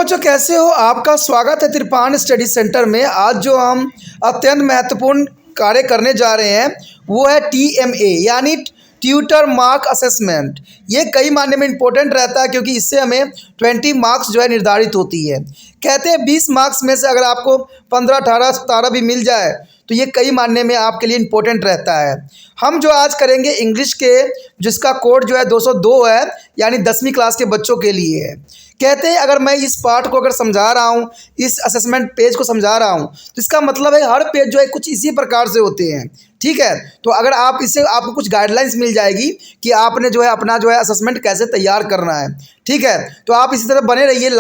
बच्चों कैसे हो। आपका स्वागत है त्रिपान स्टडी सेंटर में। आज जो हम अत्यंत महत्वपूर्ण कार्य करने जा रहे हैं वो है TMA यानी ट्यूटर मार्क असेसमेंट। ये कई मायने में इम्पोर्टेंट रहता है क्योंकि इससे हमें 20 मार्क्स जो है निर्धारित होती है। कहते हैं 20 मार्क्स में से अगर आपको 15, 18, 17 भी मिल जाए तो ये कई मायने में आपके लिए इम्पोर्टेंट रहता है। हम जो आज करेंगे इंग्लिश के, जिसका कोड जो है 202 है, यानी 10वीं क्लास के बच्चों के लिए है। कहते हैं अगर मैं इस पार्ट को अगर समझा रहा हूँ, इस असेसमेंट पेज को समझा रहा हूँ, तो इसका मतलब है हर पेज जो है कुछ इसी प्रकार से होते हैं। ठीक है, तो अगर आप इससे आपको कुछ गाइडलाइंस मिल जाएगी कि आपने जो है अपना जो है असेसमेंट कैसे तैयार करना है। ठीक है, तो आप इसी तरह बने रहिए।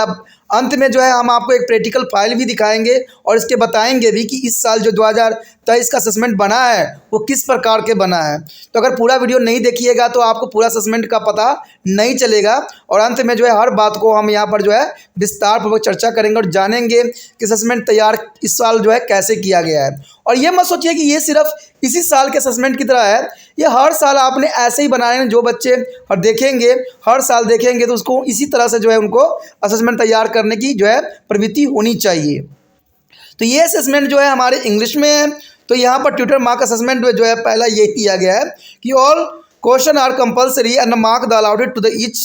अंत में जो है हम आपको एक प्रैक्टिकल फाइल भी दिखाएंगे और इसके बताएंगे भी कि इस साल जो 2023 का असेसमेंट बना है वो किस प्रकार के बना है। तो अगर पूरा वीडियो नहीं देखिएगा तो आपको पूरा असेसमेंट का पता नहीं चलेगा। और अंत में जो है हर बात को हम यहाँ पर जो है विस्तार पूर्वक चर्चा करेंगे और जानेंगे कि असेसमेंट तैयार इस साल जो है कैसे किया गया है। और ये मत सोचिए कि ये सिर्फ इसी साल के असेसमेंट की तरह है, ये हर साल आपने ऐसे ही बनाए हैं। जो बच्चे और देखेंगे हर साल देखेंगे तो उसको इसी तरह से जो है उनको असेसमेंट तैयार करने की जो है प्रवृत्ति होनी चाहिए। तो ये असेसमेंट जो है हमारे इंग्लिश में है। तो यहाँ पर ट्यूटर मार्क असेसमेंट में जो है पहला ये किया गया है कि all question are compulsory and mark the allotted to the each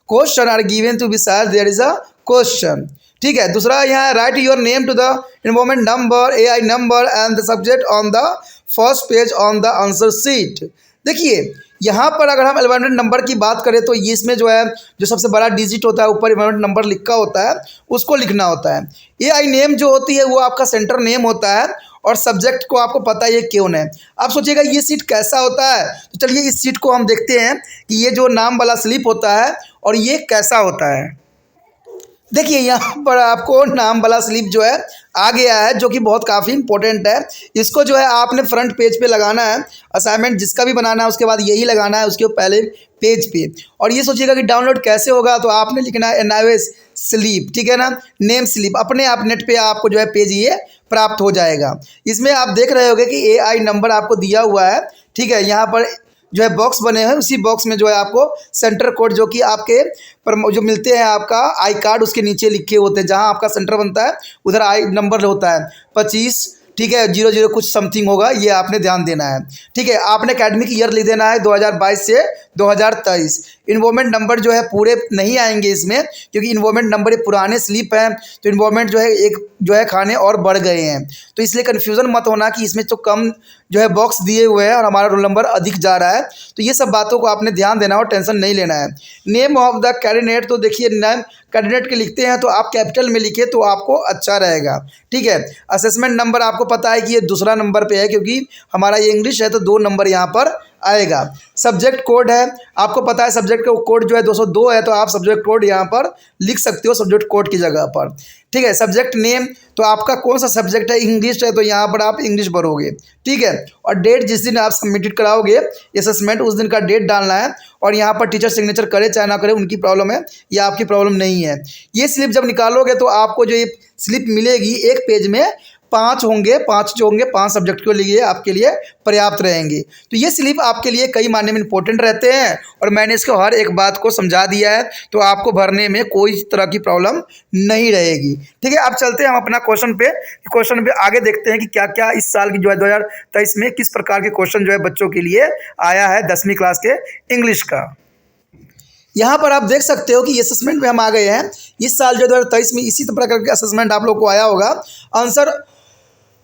question are given to be side there is a question. ठीक है, दूसरा यहाँ write your name to the involvement number, AI number and the subject on the first page on the answer sheet. देखिए यहाँ पर अगर हम involvement number की बात करें तो ये इसमें जो है जो सबसे बड़ा डिजिट होता है ऊपर इन्वॉल्वमेंट नंबर लिखा होता है उसको लिखना होता है। AI नेम जो होती है वो आपका सेंटर नेम होता है और सब्जेक्ट को आपको पता है ये क्यों है। आप सोचिएगा ये सीट कैसा होता है, तो चलिए इस सीट को हम देखते हैं कि ये जो नाम वाला स्लिप होता है और ये कैसा होता है। देखिए यहाँ पर आपको नाम वाला स्लिप जो है आ गया है, जो कि बहुत काफ़ी इंपॉर्टेंट है। इसको जो है आपने फ्रंट पेज पे लगाना है। असाइनमेंट जिसका भी बनाना है उसके बाद यही लगाना है उसके पहले पेज पे। और ये सोचिएगा कि डाउनलोड कैसे होगा, तो आपने लिखना है NIOS स्लिप। ठीक है ना, नेम स्लिप अपने आप नेट पे आपको जो है पेज ये प्राप्त हो जाएगा। इसमें आप देख रहे होंगे कि AI नंबर आपको दिया हुआ है। ठीक है, यहाँ पर जो है बॉक्स बने हैं, उसी बॉक्स में जो है आपको सेंटर कोड जो कि आपके पर जो मिलते हैं आपका आई कार्ड उसके नीचे लिखे होते हैं। जहां आपका सेंटर बनता है उधर आई नंबर होता है 25, ठीक है, 00 कुछ समथिंग होगा, ये आपने ध्यान देना है। ठीक है, आपने एकेडमिक ईयर लिख देना है 2022 से 2023। इन्वॉल्वमेंट नंबर जो है पूरे नहीं आएंगे इसमें क्योंकि इन्वॉल्वमेंट नंबर ये पुराने स्लिप हैं, तो इन्वॉल्वमेंट जो है एक जो है खाने और बढ़ गए हैं। तो इसलिए कन्फ्यूज़न मत होना कि इसमें तो कम जो है बॉक्स दिए हुए हैं और हमारा रोल नंबर अधिक जा रहा है। तो ये सब बातों को आपने ध्यान देना और टेंशन नहीं लेना है। नेम ऑफ द कैंडिडेट, तो देखिए नेम कैंडिडेट के लिखते हैं तो आप कैपिटल में लिखे तो आपको अच्छा रहेगा। ठीक है, असेसमेंट नंबर आपको पता है कि ये दूसरा नंबर पे है क्योंकि हमारा ये इंग्लिश है तो 2 नंबर यहाँ पर आएगा। सब्जेक्ट कोड है, आपको पता है सब्जेक्ट का कोड जो है 202 है, तो आप सब्जेक्ट कोड यहाँ पर लिख सकते हो सब्जेक्ट कोड की जगह पर। ठीक है, सब्जेक्ट नेम, तो आपका कौन सा सब्जेक्ट है, इंग्लिश है तो यहाँ पर आप इंग्लिश भरोगे। ठीक है, और डेट जिस दिन आप सबमिट कराओगे असेसमेंट उस दिन का डेट डालना है। और यहाँ पर टीचर सिग्नेचर करे चाहे ना करे उनकी प्रॉब्लम है, या आपकी प्रॉब्लम नहीं है। ये स्लिप जब निकालोगे तो आपको जो ये स्लिप मिलेगी एक पेज में 5 होंगे, 5 जो होंगे 5 सब्जेक्ट के लिए आपके लिए पर्याप्त रहेंगे। तो ये स्लिप आपके लिए कई मायने में इंपॉर्टेंट रहते हैं और मैंने इसको हर एक बात को समझा दिया है, तो आपको भरने में कोई तरह की प्रॉब्लम नहीं रहेगी। ठीक है, अब चलते हैं हम अपना क्वेश्चन पे आगे देखते हैं कि क्या क्या इस साल की जो है 2023 में किस प्रकार के क्वेश्चन जो है बच्चों के लिए आया है 10वीं क्लास के इंग्लिश का। यहाँ पर आप देख सकते हो कि असेसमेंट में हम आ गए हैं। इस साल जो 2023 में इसी प्रकार का असेसमेंट आप लोग को आया होगा। Answer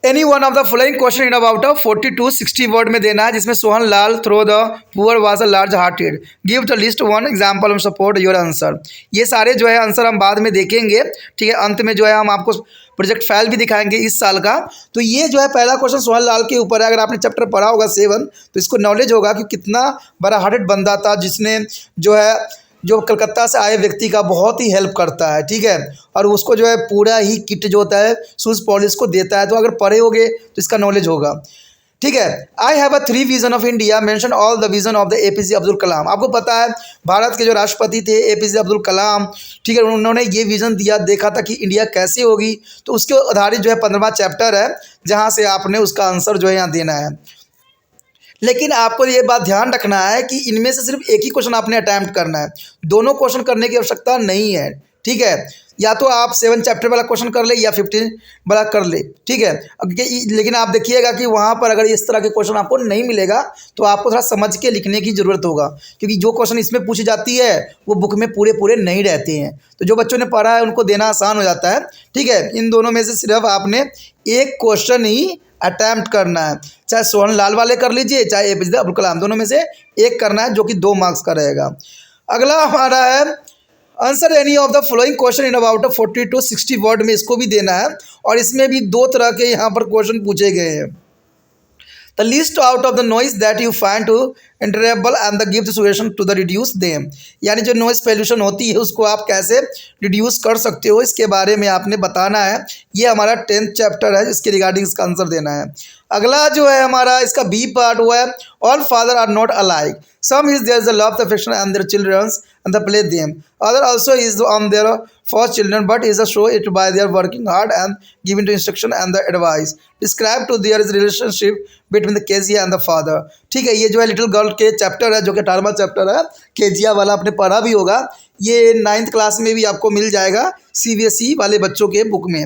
any one of the following question in about 40 to 60 word में देना है, जिसमें Sohan Lal throw the poor was a large hearted, give the list one example and support your answer. ये सारे जो है आंसर हम बाद में देखेंगे। ठीक है, अंत में जो है हम आपको प्रोजेक्ट फाइल भी दिखाएंगे इस साल का। तो ये जो है पहला क्वेश्चन सोहन लाल के ऊपर है। अगर आपने चैप्टर पढ़ा होगा 7 तो इसको नॉलेज होगा कि कितना बड़ा हार्टेड बंदा था जिसने जो कलकत्ता से आए व्यक्ति का बहुत ही हेल्प करता है। ठीक है, और उसको जो है पूरा ही किट जो होता है शूज़ पॉलिश को देता है। तो अगर पढ़े होगे तो इसका नॉलेज होगा। ठीक है, I have 3 vision of India, mention all the vision of the APJ Abdul Kalam. आपको पता है भारत के जो राष्ट्रपति थे APJ अब्दुल कलाम, ठीक है, उन्होंने ये विजन दिया, देखा था कि इंडिया कैसे होगी। तो उसके आधारित जो है 15वां चैप्टर है जहाँ से आपने उसका आंसर जो है यहाँ देना है। लेकिन आपको ये बात ध्यान रखना है कि इनमें से सिर्फ एक ही क्वेश्चन आपने अटैम्प्ट करना है, दोनों क्वेश्चन करने की आवश्यकता नहीं है। ठीक है, या तो आप 7 चैप्टर वाला क्वेश्चन कर ले या 15 वाला कर ले, ठीक है। लेकिन आप देखिएगा कि वहाँ पर अगर इस तरह के क्वेश्चन आपको नहीं मिलेगा तो आपको थोड़ा समझ के लिखने की ज़रूरत होगा, क्योंकि जो क्वेश्चन इसमें पूछी जाती है वो बुक में पूरे पूरे नहीं रहते हैं। तो जो बच्चों ने पढ़ा है उनको देना आसान हो जाता है, ठीक है। इन दोनों में से सिर्फ आपने एक क्वेश्चन ही अटैम्प्ट करना है, चाहे सोहनलाल वाले कर लीजिए चाहे एपीजे अब्दुल कलाम, दोनों में से एक करना है जो कि 2 मार्क्स का रहेगा। अगला हमारा है answer any of the following question in about 40 to 60 word में, इसको भी देना है और इसमें भी 2 तरह के यहाँ पर क्वेश्चन पूछे गए हैं। The list out of the noise that you find to intolerable and the give the solution to the reduce them, यानी जो नॉइज पॉल्यूशन होती है उसको आप कैसे रिड्यूस कर सकते हो इसके बारे में आपने बताना है। ये हमारा 10th चैप्टर है, इसके रिगार्डिंग इसका आंसर देना है। अगला जो है हमारा इसका बी पार्ट हुआ है all father are not alike, some is there is a love affection and their childrens and they play them, other also is on their for children but is a show it by their working hard and giving the instruction and the advice, describe to their relationship between the Kezia and the father। ठीक है, ये जो है little girl के chapter है जो कि 18वां chapter है, केजिया वाला आपने पढ़ा भी होगा, ये 9th क्लास में भी आपको मिल जाएगा CBSE वाले बच्चों के बुक में।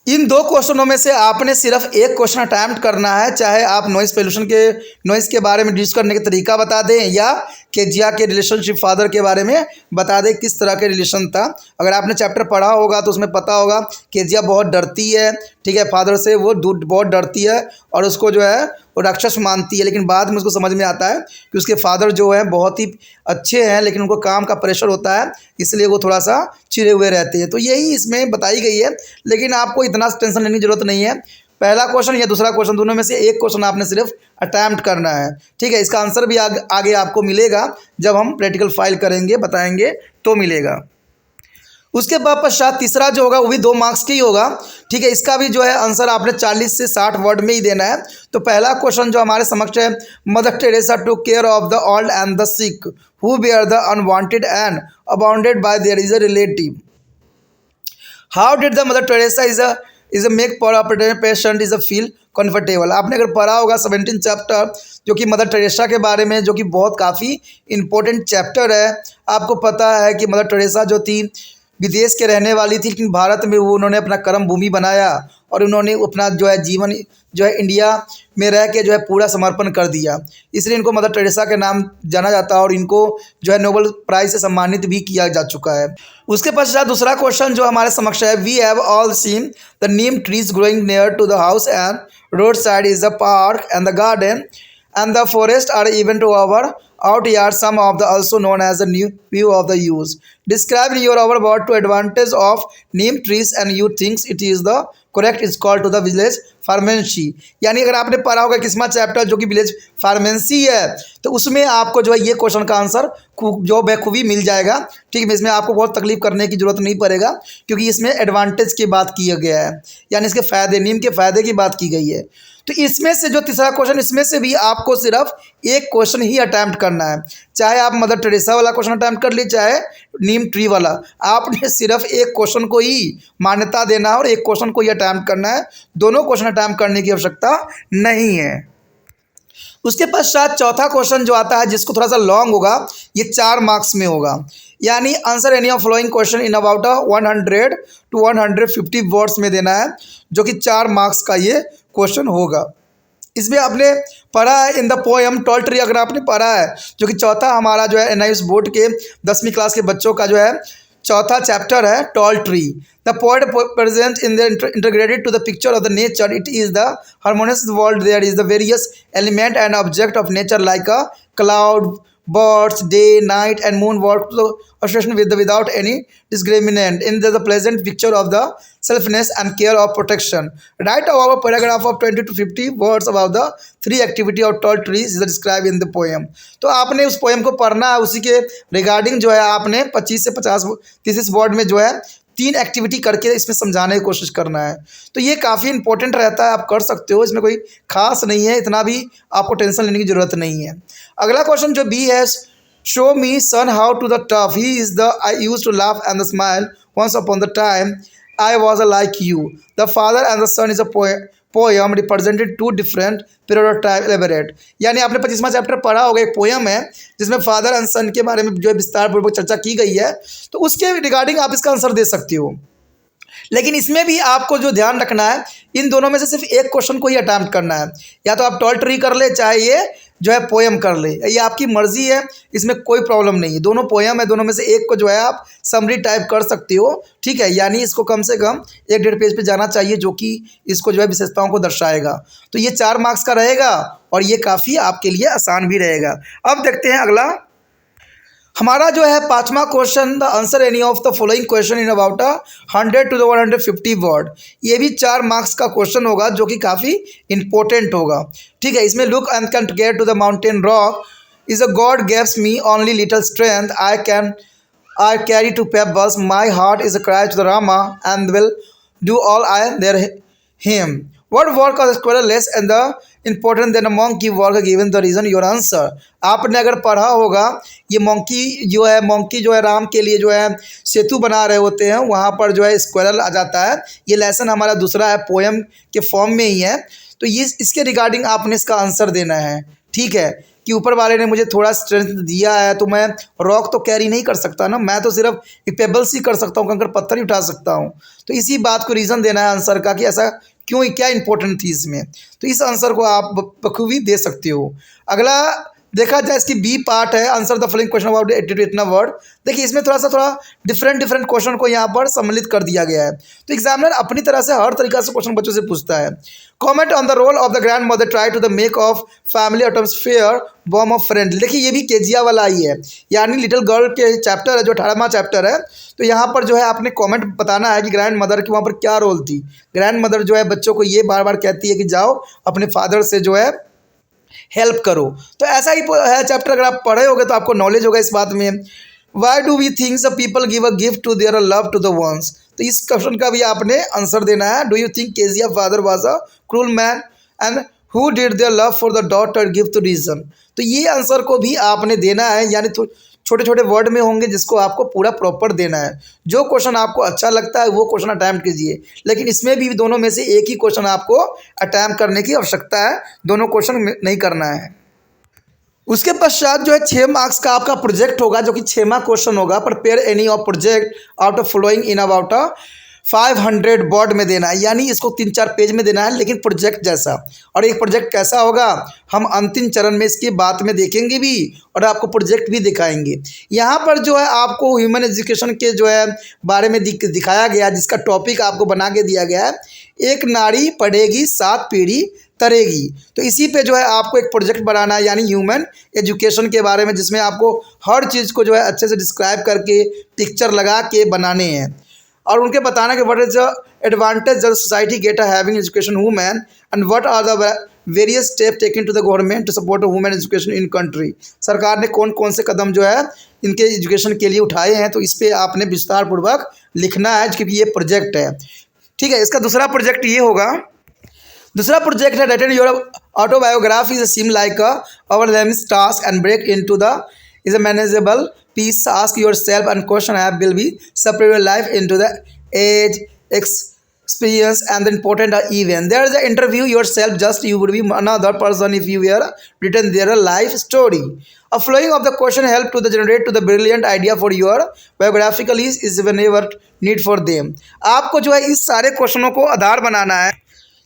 इन 2 क्वेश्चनों में से आपने सिर्फ एक क्वेश्चन अटैम्प्ट करना है, चाहे आप नॉइज़ पोल्यूशन के नॉइज़ के बारे में डिस्कस करने का तरीका बता दें या केजिया के रिलेशनशिप फादर के बारे में बता दें किस तरह के रिलेशन था। अगर आपने चैप्टर पढ़ा होगा तो उसमें पता होगा केजिया बहुत डरती है, ठीक है, फादर से वो बहुत डरती है और उसको जो है वो राक्षस मानती है, लेकिन बाद में उसको समझ में आता है कि उसके फादर जो है बहुत ही अच्छे हैं लेकिन उनको काम का प्रेशर होता है इसलिए वो थोड़ा सा चिढ़े हुए रहते हैं। तो यही इसमें बताई गई है, लेकिन आपको इतना टेंशन लेने की ज़रूरत नहीं है। पहला क्वेश्चन या दूसरा क्वेश्चन दोनों में से एक क्वेश्चन आपने सिर्फ अटैम्प्ट करना है, ठीक है। इसका आंसर भी आगे आपको मिलेगा जब हम प्रैक्टिकल फाइल करेंगे, बताएंगे तो मिलेगा। उसके बाद पश्चात तीसरा जो होगा वो भी 2 मार्क्स की होगा, ठीक है। इसका भी जो है आंसर आपने 40 से 60 वर्ड में ही देना है। तो पहला क्वेश्चन जो हमारे समक्ष है, Mother Teresa took care of the old and the sick who bear the unwanted and abandoned by their is a relative, how did the Mother Teresa is a make per patient is a feel comfortable. आपने अगर पढ़ा होगा 17 chapter जो कि Mother Teresa के बारे में, जो कि बहुत काफ़ी इम्पोर्टेंट चैप्टर है। आपको पता है कि मदर टेरेसा जो थी विदेश के रहने वाली थी, लेकिन भारत में वो उन्होंने अपना कर्म भूमि बनाया और उन्होंने अपना जो है जीवन जो है इंडिया में रह के जो है पूरा समर्पण कर दिया, इसलिए इनको मदर टेरेसा के नाम जाना जाता है और इनको जो है नोबेल प्राइज़ से सम्मानित भी किया जा चुका है। उसके पश्चात दूसरा क्वेश्चन जो हमारे समक्ष है, we have all seen the neem trees growing near to the house and road side is the park and the garden and the forest are even to our out yard, some of the also known as the new view of the use, describe in your our word to advantage of neem trees and you thinks it is the correct is called to the village pharmacy. यानी अगर आपने पढ़ा होगा किस्मा chapter जो कि village pharmacy है तो उसमें आपको जो है ये क्वेश्चन का आंसर जो बखूबी मिल जाएगा, ठीक है। इसमें आपको बहुत तकलीफ करने की जरूरत नहीं पड़ेगा क्योंकि इसमें एडवांटेज की बात किया गया है, यानी इसके फ़ायदे, नीम के फ़ायदे की बात की गई है। तो इसमें से जो तीसरा क्वेश्चन, इसमें से भी आपको सिर्फ एक क्वेश्चन ही अटैम्प्ट करना है, चाहे आप मदर टेरेसा वाला क्वेश्चन अटैम्प्ट कर ली चाहे नीम ट्री वाला, आपने सिर्फ एक क्वेश्चन को ही मान्यता देना है और एक क्वेश्चन को ही अटैम्प्ट करना है, दोनों क्वेश्चन अटैम्प्ट करने की आवश्यकता नहीं है। उसके पश्चात चौथा क्वेश्चन जो आता है जिसको थोड़ा सा लॉन्ग होगा, ये 4 मार्क्स में होगा, यानी answer any of following question in about 100 to 150 words में देना है, जो कि 4 मार्क्स का ये क्वेश्चन होगा। इसमें आपने पढ़ा है in the poem tall tree, अगर आपने पढ़ा है जो कि चौथा हमारा जो है NIOS बोर्ड के 10वीं क्लास के बच्चों का जो है चौथा चैप्टर है tall tree. The poet present in the integrated to the picture of the nature, it is the harmonious world, there is the various element and object of nature like a cloud, birds, day, night and moon work to association with without any discriminant in the pleasant picture of the selfness and care of protection. Write our paragraph of 20 to 50 words about the 3 activity of tall trees is described in the poem। तो आपने उस poem को पढ़ना है, उसी के regarding जो है आपने 25 से 50 वर्ड में जो है 3 एक्टिविटी करके इसमें समझाने की कोशिश करना है। तो ये काफ़ी इंपॉर्टेंट रहता है, आप कर सकते हो, इसमें कोई खास नहीं है, इतना भी आपको टेंशन लेने की ज़रूरत नहीं है। अगला क्वेश्चन जो बी है, show me son how to the tough he is the I use to laugh and the smile once upon the time I was a like you, the father and the son is a poem represented to different period of time elaborate. यानी आपने 25वां chapter पढ़ा होगा, एक poem है जिसमें father and सन के बारे में जो है विस्तार पूर्वक चर्चा की गई है, तो उसके रिगार्डिंग आप इसका आंसर दे सकती हो। लेकिन इसमें भी आपको जो ध्यान रखना है, इन दोनों में से सिर्फ एक क्वेश्चन को ही अटैम्प्ट करना है। या तो आप टॉल ट्री कर ले, चाहे ये जो है पोयम कर ले, ये आपकी मर्जी है, इसमें कोई प्रॉब्लम नहीं है। दोनों पोयम है, दोनों में से एक को जो है आप समरी टाइप कर सकती हो, ठीक है। यानी इसको कम से कम 1-1.5 पेज पे जाना चाहिए, जो कि इसको जो है विशेषताओं को दर्शाएगा। तो ये 4 मार्क्स का रहेगा और ये काफ़ी आपके लिए आसान भी रहेगा। अब देखते हैं अगला हमारा जो है 5वां question, the answer any of the following question in about 100 to 150 word. ये भी 4 मार्क्स का क्वेश्चन होगा, जो कि काफ़ी इंपॉर्टेंट होगा, ठीक है। इसमें look and can get to the mountain rock is a god gives me only little strength I carry to pebbles my heart is a cry to the Rama and will do all I there him What work of the squirrel less and the important than a monkey work given the reason your answer। आपने अगर पढ़ा होगा, ये monkey जो है राम के लिए जो है सेतु बना रहे होते हैं, वहाँ पर जो है स्क्वायरल आ जाता है। ये लेसन हमारा दूसरा है, पोएम के फॉर्म में ही है। तो ये इसके रिगार्डिंग आपने इसका आंसर देना है, ठीक है, कि ऊपर वाले ने मुझे थोड़ा स्ट्रेंथ दिया है तो मैं रॉक तो कैरी नहीं कर सकता ना, मैं तो सिर्फ पेबल्स ही कर सकता हूँ, कंकड़ पत्थर ही उठा सकता हूँ। तो इसी बात को रीज़न देना है आंसर का कि ऐसा क्यों, क्या इंपॉर्टेंट थी इसमें। तो इस आंसर को आप बखूबी दे सकते हो। अगला देखा जाए, इसकी बी पार्ट है, answer the following question about 80 to 89 word. देखिए इसमें थोड़ा डिफरेंट क्वेश्चन को यहाँ पर सम्मिलित कर दिया गया है। तो एग्जामिनर अपनी तरह से हर तरीका से क्वेश्चन बच्चों से पूछता है। Comment on the role of the grand mother try to the make of family atmosphere balm of friend. देखिए ये भी केजिया वाला ही है, यानी लिटिल गर्ल के चैप्टर है, जो 18वां चैप्टर है। तो यहाँ पर जो है आपने कमेंट बताना है कि ग्रैंड मदर की वहाँ पर क्या रोल थी। ग्रैंड मदर जो है बच्चों को ये बार बार कहती है कि जाओ अपने फादर से जो है हेल्प करो। तो ऐसा ही है चैप्टर, अगर आप पढ़े होगे तो आपको नॉलेज होगा इस बात में। Why do we thinks the people give a gift to their love to the ones. तो इस क्वेश्चन का भी आपने आंसर देना है। Do you think Kezia father was a cruel man and who did their love for the daughter give to reason. तो ये answer को भी आपने देना है, यानी छोटे छोटे वर्ड में होंगे जिसको आपको पूरा प्रॉपर देना है। जो क्वेश्चन आपको अच्छा लगता है वो क्वेश्चन अटैम्प्ट कीजिए, लेकिन इसमें भी दोनों में से एक ही क्वेश्चन आपको अटैम्प्ट करने की आवश्यकता है, दोनों क्वेश्चन नहीं करना है। उसके पश्चात जो है 6 मार्क्स का आपका प्रोजेक्ट होगा, जो कि 6वां क्वेश्चन होगा। Prepare any of project out of following in about 500 word में देना है, यानी इसको 3-4 पेज में देना है, लेकिन प्रोजेक्ट जैसा। और एक प्रोजेक्ट कैसा होगा हम अंतिम चरण में इसकी बात में देखेंगे भी, और आपको प्रोजेक्ट भी दिखाएंगे। यहाँ पर जो है आपको ह्यूमन एजुकेशन के जो है बारे में दिखाया गया, जिसका टॉपिक आपको बना के दिया गया है, एक नारी पढ़ेगी 7 पीढ़ी तरेगी। तो इसी पे जो है आपको एक प्रोजेक्ट बनाना है, यानी ह्यूमन एजुकेशन के बारे में, जिसमें आपको हर चीज़ को जो है अच्छे से डिस्क्राइब करके पिक्चर लगा के बनाने हैं, और उनके बताना कि what is the advantage the society get a having education women and what are the various step taken to the government to support women education in country. सरकार ने कौन कौन से कदम जो है इनके एजुकेशन के लिए उठाए हैं। तो इस पर आपने विस्तार पूर्वक लिखना है, क्योंकि ये प्रोजेक्ट है, ठीक है। इसका दूसरा प्रोजेक्ट ये होगा, दूसरा प्रोजेक्ट है written your autobiography is seem like our task and break into the is a manageable piece. Ask yourself and question will be separate your life into the age, experience and the important event. There is a interview yourself, just you would be another person if you were written their life story. A flowing of the question help to the generate to the brilliant idea for your biographical is whenever need for them. आपको जो है इस सारे क्वेश्चनों को आधार बनाना है,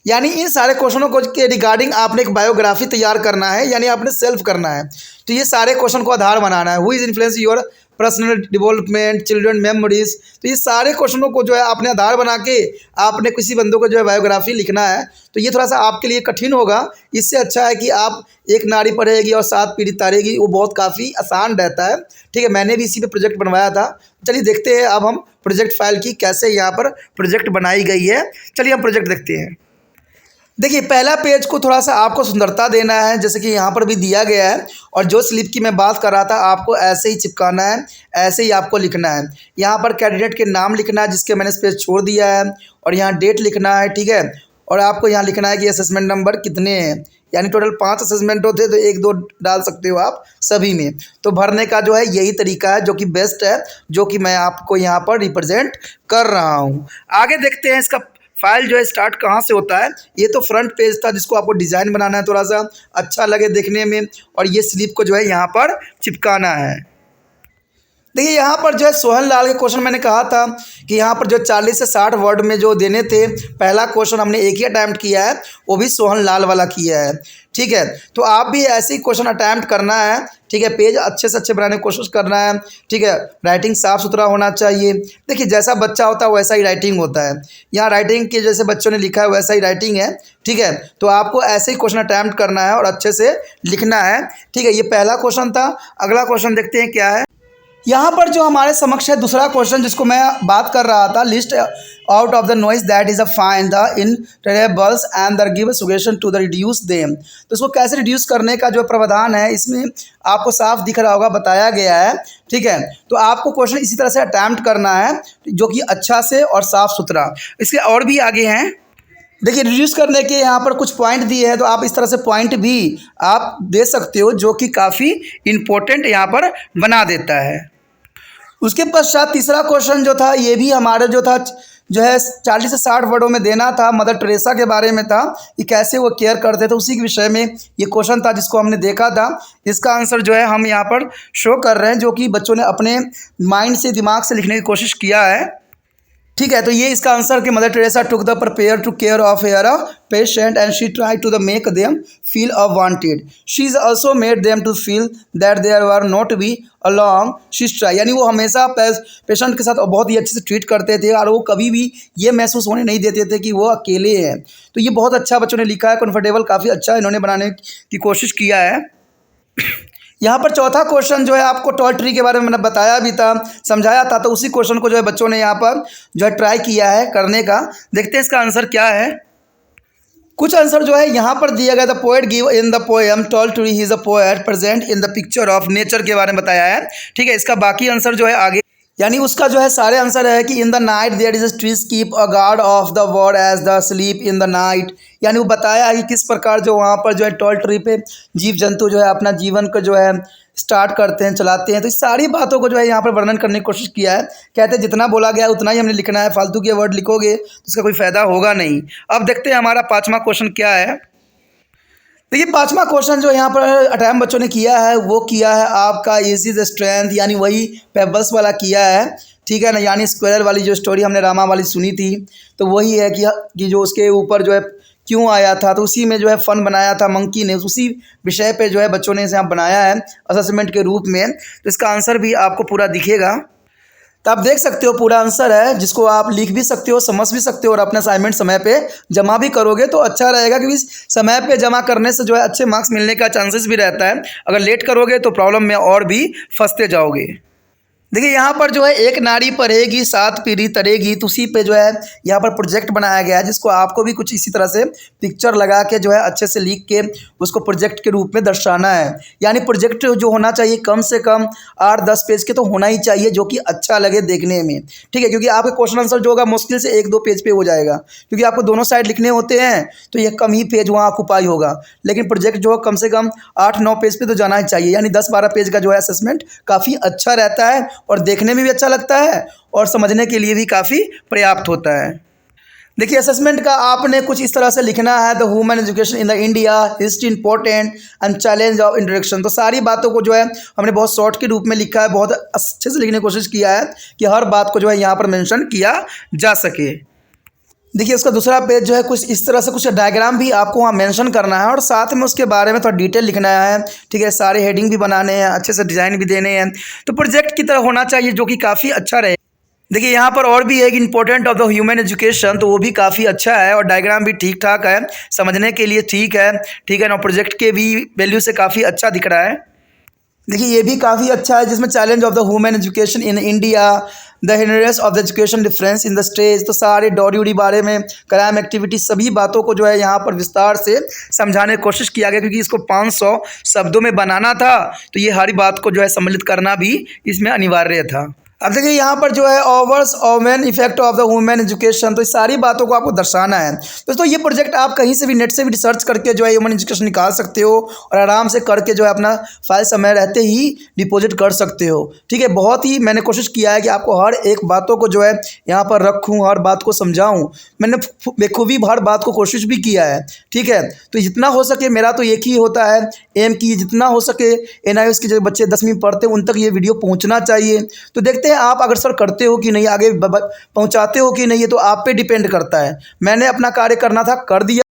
यानी इन सारे क्वेश्चनों को के रिगार्डिंग आपने एक बायोग्राफी तैयार करना है, यानी आपने सेल्फ करना है। तो ये सारे क्वेश्चन को आधार बनाना है। Who is influence your personal development, children memories. तो ये सारे क्वेश्चनों को जो है आपने आधार बना के आपने किसी बंदों को जो है बायोग्राफी लिखना है। तो ये थोड़ा सा आपके लिए कठिन होगा, इससे अच्छा है कि आप एक नारी पढ़ेगी और 7 पीढ़ी तारेगी, वो बहुत काफ़ी आसान रहता है, ठीक है। मैंने भी इसी पे प्रोजेक्ट बनवाया था। चलिए देखते हैं अब हम प्रोजेक्ट फाइल की कैसे यहाँ पर प्रोजेक्ट बनाई गई है। चलिए हम प्रोजेक्ट देखते हैं। देखिए पहला पेज को थोड़ा सा आपको सुंदरता देना है, जैसे कि यहाँ पर भी दिया गया है, और जो स्लिप की मैं बात कर रहा था आपको ऐसे ही चिपकाना है, ऐसे ही आपको लिखना है। यहाँ पर कैंडिडेट के नाम लिखना है जिसके मैंने पेज छोड़ दिया है, और यहाँ डेट लिखना है, ठीक है। और आपको यहाँ लिखना है कि असेसमेंट नंबर कितने हैं, यानी टोटल 5 असेसमेंट होते तो 1-2 डाल सकते हो आप सभी में। तो भरने का जो है यही तरीका है जो कि बेस्ट है, जो कि मैं आपको यहाँ पर रिप्रेजेंट कर रहा हूँ। आगे देखते हैं इसका फाइल जो है स्टार्ट कहाँ से होता है। ये तो फ्रंट पेज था जिसको आपको डिज़ाइन बनाना है, थोड़ा सा अच्छा लगे देखने में, और ये स्लिप को जो है यहाँ पर चिपकाना है। देखिए यहाँ पर जो है सोहन लाल के क्वेश्चन मैंने कहा था कि यहाँ पर जो 40 से 60 वर्ड में जो देने थे, पहला क्वेश्चन हमने एक ही अटैम्प्ट किया है, वो भी सोहन लाल वाला किया है। ठीक है, तो आप भी ऐसे ही क्वेश्चन अटैम्प्ट करना है। ठीक है, पेज अच्छे से अच्छे बनाने की कोशिश करना है। ठीक है, राइटिंग साफ़ सुथरा होना चाहिए। देखिए जैसा बच्चा होता है वैसा ही राइटिंग होता है। यहाँ राइटिंग के जैसे बच्चों ने लिखा है वैसा ही राइटिंग है। ठीक है, तो आपको ऐसे ही क्वेश्चन अटैम्प्ट करना है और अच्छे से लिखना है। ठीक है, ये पहला क्वेश्चन था। अगला क्वेश्चन देखते हैं क्या है। यहाँ पर जो हमारे समक्ष है दूसरा क्वेश्चन जिसको मैं बात कर रहा था, list out of the noise that is a find the intolerables and the give suggestion to the reduce them. तो इसको कैसे रिड्यूस करने का जो प्रावधान है इसमें आपको साफ दिख रहा होगा, बताया गया है। ठीक है, तो आपको क्वेश्चन इसी तरह से अटैम्प्ट करना है जो कि अच्छा से और साफ सुथरा। इसके और भी आगे हैं। देखिए रिड्यूस करने के यहाँ पर कुछ पॉइंट दिए हैं, तो आप इस तरह से पॉइंट भी आप दे सकते हो जो कि काफ़ी इम्पोर्टेंट यहाँ पर बना देता है। उसके पश्चात तीसरा क्वेश्चन जो था ये भी हमारे जो था जो है 40 से 60 वर्डों में देना था। मदर टेरेसा के बारे में था कि कैसे वो केयर करते थे, उसी के विषय में ये क्वेश्चन था जिसको हमने देखा था। इसका आंसर जो है हम यहाँ पर शो कर रहे हैं, जो कि बच्चों ने अपने माइंड से, दिमाग से लिखने की कोशिश किया है। ठीक है, तो ये इसका आंसर कि Mother Teresa took the prepare to care of her patient and she try to the make them feel wanted. She is also made them to feel that there were not be along she try. यानी वो हमेशा patient के साथ बहुत ही अच्छे से treat करते थे और वो कभी भी ये महसूस होने नहीं देते थे कि वो अकेले हैं। तो ये बहुत अच्छा बच्चों ने लिखा है, कंफर्टेबल काफ़ी अच्छा इन्होंने बनाने की कोशिश किया है। यहाँ पर चौथा क्वेश्चन जो है आपको टॉय ट्री के बारे में मैंने बताया भी था, समझाया था, तो उसी क्वेश्चन को जो है बच्चों ने यहाँ पर जो है ट्राई किया है करने का। देखते हैं इसका आंसर क्या है। कुछ आंसर जो है यहाँ पर दिया गया, the poet give in the poem tall tree he is a poet present in the picture of nature के बारे में बताया है। ठीक है, इसका बाकी आंसर जो है आगे, यानी उसका जो है सारे आंसर है कि in the night there is a trees keep a guard of the world as the sleep in the night. यानी वो बताया है कि किस प्रकार जो वहाँ पर जो है टॉल ट्री पे जीव जंतु जो है अपना जीवन को जो है स्टार्ट करते हैं, चलाते हैं। तो इस सारी बातों को जो है यहाँ पर वर्णन करने की कोशिश किया है। कहते हैं जितना बोला गया उतना ही हमने लिखना है, फालतू के वर्ड लिखोगे तो इसका कोई फ़ायदा होगा नहीं। अब देखते हैं हमारा पाँचवा क्वेश्चन क्या है। देखिए पाँचवा क्वेश्चन जो यहाँ पर अटैम्प्ट बच्चों ने किया है वो किया है आपका इज द स्ट्रेंथ, यानी वही पेबल्स वाला किया है। ठीक है ना, यानी स्क्वायर वाली जो स्टोरी हमने रामा वाली सुनी थी, तो वही है कि जो उसके ऊपर जो है क्यों आया था, तो उसी में जो है फन बनाया था मंकी ने, उसी विषय पे जो है बच्चों ने इसे यहाँ बनाया है असेसमेंट के रूप में। तो इसका आंसर भी आपको पूरा दिखेगा, तो आप देख सकते हो पूरा आंसर है, जिसको आप लिख भी सकते हो, समझ भी सकते हो और अपना असाइनमेंट समय पे जमा भी करोगे तो अच्छा रहेगा, क्योंकि समय पे जमा करने से जो है अच्छे मार्क्स मिलने का चांसेस भी रहता है। अगर लेट करोगे तो प्रॉब्लम में और भी फंसते जाओगे। देखिए यहाँ पर जो है एक नारी पढ़ेगी 7 पीढ़ी तरेगी, तो उसी पे जो है यहाँ पर प्रोजेक्ट बनाया गया है, जिसको आपको भी कुछ इसी तरह से पिक्चर लगा के जो है अच्छे से लिख के उसको प्रोजेक्ट के रूप में दर्शाना है। यानी प्रोजेक्ट जो होना चाहिए कम से कम 8-10 पेज के तो होना ही चाहिए, जो कि अच्छा लगे देखने में। ठीक है, क्योंकि आपका क्वेश्चन आंसर जो होगा मुश्किल से 1-2 पेज पे हो जाएगा, क्योंकि आपको दोनों साइड लिखने होते हैं, तो ये कम ही पेज वहाँ ऑक्यूपाई होगा। लेकिन प्रोजेक्ट जो है कम से कम 8-9 पेज पे तो जाना ही चाहिए, यानी 10-12 पेज का जो है असेसमेंट काफ़ी अच्छा रहता है और देखने में भी अच्छा लगता है और समझने के लिए भी काफ़ी पर्याप्त होता है। देखिए असेसमेंट का आपने कुछ इस तरह से लिखना है, the human education in the India, history important and challenge of introduction. तो सारी बातों को जो है हमने बहुत शॉर्ट के रूप में लिखा है, बहुत अच्छे से लिखने की कोशिश किया है कि हर बात को जो है यहाँ पर मेंशन किया जा सके। देखिए उसका दूसरा पेज जो है कुछ इस तरह से कुछ डायग्राम भी आपको वहाँ मेंशन करना है और साथ में उसके बारे में थोड़ा डिटेल लिखना है। ठीक है, सारे हेडिंग भी बनाने हैं, अच्छे से डिज़ाइन भी देने हैं, तो प्रोजेक्ट की तरह होना चाहिए जो कि काफ़ी अच्छा रहे। देखिए यहाँ पर और भी एक important of the human education, तो वो भी काफ़ी अच्छा है और डायग्राम भी ठीक ठाक है, समझने के लिए ठीक है। ठीक है ना, प्रोजेक्ट के भी वैल्यू से काफ़ी अच्छा दिख रहा है। देखिए ये भी काफ़ी अच्छा है, जिसमें challenge of the human education in India, the hindrance of the education difference in the stage, तो सारे डॉरी उड़ी बारे में, क्राइम एक्टिविटी, सभी बातों को जो है यहाँ पर विस्तार से समझाने की कोशिश किया गया, क्योंकि इसको 500 शब्दों में बनाना था, तो ये हर बात को जो है सम्मिलित करना भी इसमें अनिवार्य था। अब देखिए यहाँ पर जो है ओवर्स ओमेन effect of the women education, तो इस सारी बातों को आपको दर्शाना है। दोस्तों ये प्रोजेक्ट आप कहीं से भी नेट से भी रिसर्च करके जो है ह्यूमन एजुकेशन निकाल सकते हो और आराम से करके जो है अपना फाइल समय रहते ही डिपॉजिट कर सकते हो। ठीक है, बहुत ही मैंने कोशिश किया है कि आपको हर एक बातों को जो है यहाँ पर रखूँ, हर बात को समझाऊँ। मैंने बेखूबी हर बात को कोशिश भी किया है। ठीक है, तो जितना हो सके मेरा तो एक ही होता है एम कि जितना हो सके NIOS के जो बच्चे 10वीं में पढ़ते हैं उन तक ये वीडियो पहुँचना चाहिए। तो देखते हैं आप अग्रसर करते हो कि नहीं, आगे पहुंचाते हो कि नहीं, ये तो आप पे डिपेंड करता है। मैंने अपना कार्य करना था, कर दिया।